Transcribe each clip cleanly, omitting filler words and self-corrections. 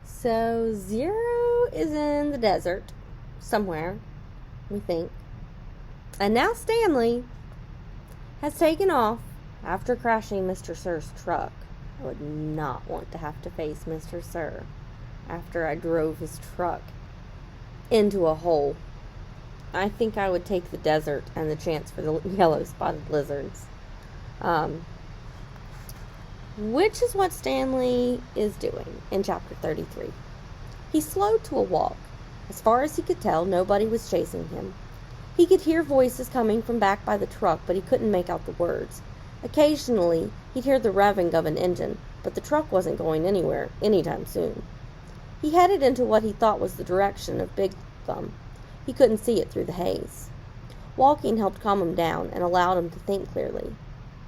So Zero is in the desert somewhere, we think. And now Stanley has taken off after crashing Mr. Sir's truck. I would not want to have to face Mr. Sir after I drove his truck into a hole. I think I would take the desert and the chance for the yellow spotted lizards. Which is what Stanley is doing in chapter 33. He slowed to a walk. As far as he could tell, nobody was chasing him. He could hear voices coming from back by the truck, but he couldn't make out the words. Occasionally, he'd hear the revving of an engine, but the truck wasn't going anywhere anytime soon. He headed into what he thought was the direction of Big Thumb. He couldn't see it through the haze. Walking helped calm him down and allowed him to think clearly.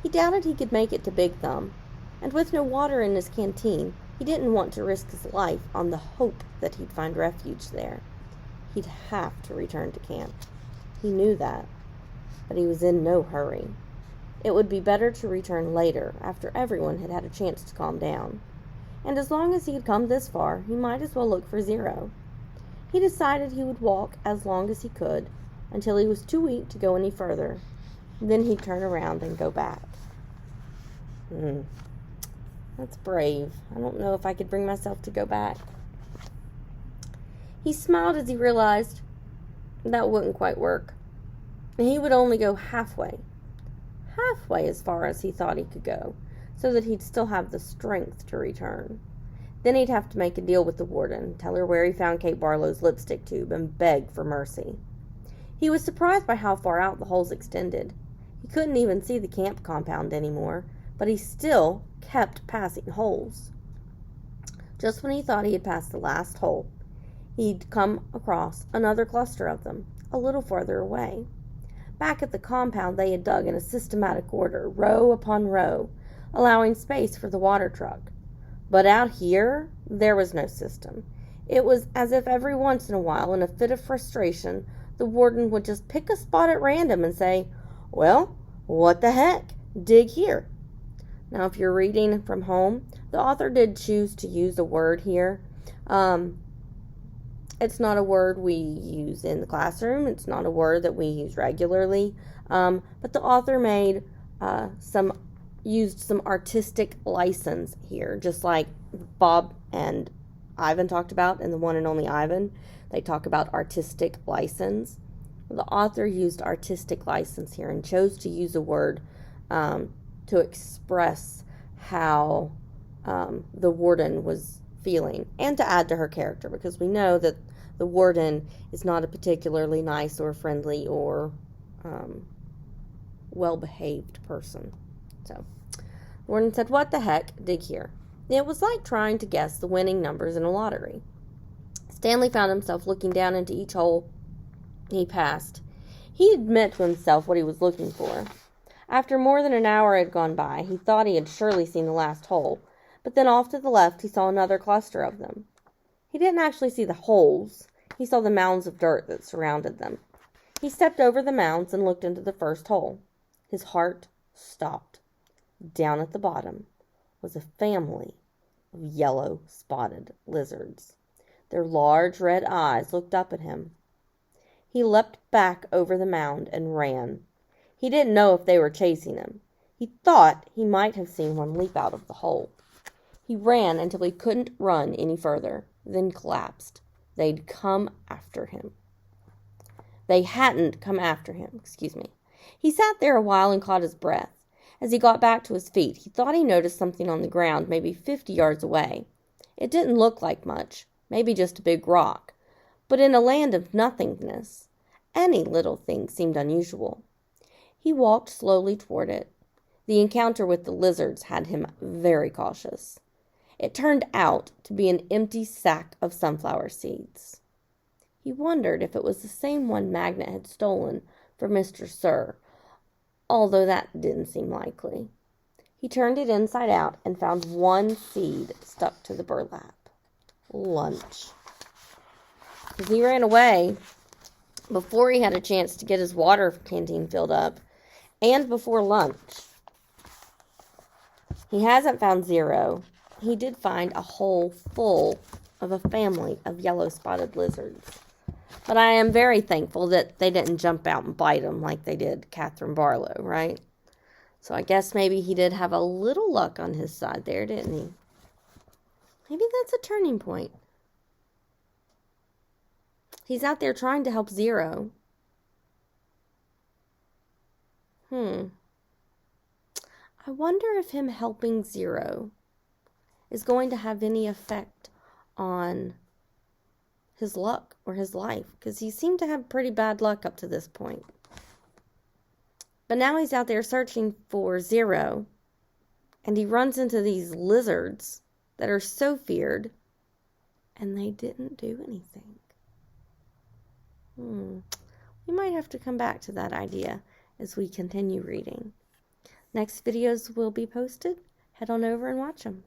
He doubted he could make it to Big Thumb, and with no water in his canteen, he didn't want to risk his life on the hope that he'd find refuge there. He'd have to return to camp. He knew that, but he was in no hurry. It would be better to return later, after everyone had had a chance to calm down. And as long as he had come this far, he might as well look for Zero. He decided he would walk as long as he could, until he was too weak to go any further. Then he'd turn around and go back. That's brave. I don't know if I could bring myself to go back. He smiled as he realized that wouldn't quite work. He would only go halfway as far as he thought he could go, so that he'd still have the strength to return. Then he'd have to make a deal with the warden, tell her where he found Kate Barlow's lipstick tube, and beg for mercy. He was surprised by how far out the holes extended. He couldn't even see the camp compound anymore, but he still kept passing holes. Just when he thought he had passed the last hole, he'd come across another cluster of them, a little farther away. Back at the compound, they had dug in a systematic order, row upon row, allowing space for the water truck. But out here, there was no system. It was as if every once in a while, in a fit of frustration, the warden would just pick a spot at random and say, "Well, what the heck? Dig here." Now, if you're reading from home, the author did choose to use a word here. It's not a word we use in the classroom. It's not a word that we use regularly. But the author made used some artistic license here, just like Bob and Ivan talked about in The One and Only Ivan. They talk about artistic license. The author used artistic license here and chose to use a word to express how the warden was feeling and to add to her character, because we know that the warden is not a particularly nice or friendly or well-behaved person. So the warden said, "What the heck? Dig here." It was like trying to guess the winning numbers in a lottery. Stanley found himself looking down into each hole he passed. He admitted to himself what he was looking for. After more than an hour had gone by, he thought he had surely seen the last hole, but then off to the left he saw another cluster of them. He didn't actually see the holes. He saw the mounds of dirt that surrounded them. He stepped over the mounds and looked into the first hole. His heart stopped. Down at the bottom was a family of yellow spotted lizards. Their large red eyes looked up at him. He leapt back over the mound and ran. He didn't know if they were chasing him. He thought he might have seen one leap out of the hole. He ran until he couldn't run any further, then collapsed. They'd come after him. They hadn't come after him, He sat there a while and caught his breath. As he got back to his feet, he thought he noticed something on the ground maybe 50 yards away. It didn't look like much, maybe just a big rock. But in a land of nothingness, any little thing seemed unusual. He walked slowly toward it. The encounter with the lizards had him very cautious. It turned out to be an empty sack of sunflower seeds. He wondered if it was the same one Magnet had stolen from Mr. Sir, although that didn't seem likely. He turned it inside out and found one seed stuck to the burlap. Lunch. Because he ran away before he had a chance to get his water canteen filled up, and before lunch. He hasn't found Zero. He did find a hole full of a family of yellow-spotted lizards. But I am very thankful that they didn't jump out and bite him like they did Catherine Barlow, right? So I guess maybe he did have a little luck on his side there, didn't he? Maybe that's a turning point. He's out there trying to help Zero. I wonder if him helping Zero is going to have any effect on his luck or his life, because he seemed to have pretty bad luck up to this point. But now he's out there searching for Zero, and he runs into these lizards that are so feared, and they didn't do anything. We might have to come back to that idea as we continue reading. Next videos will be posted. Head on over and watch them.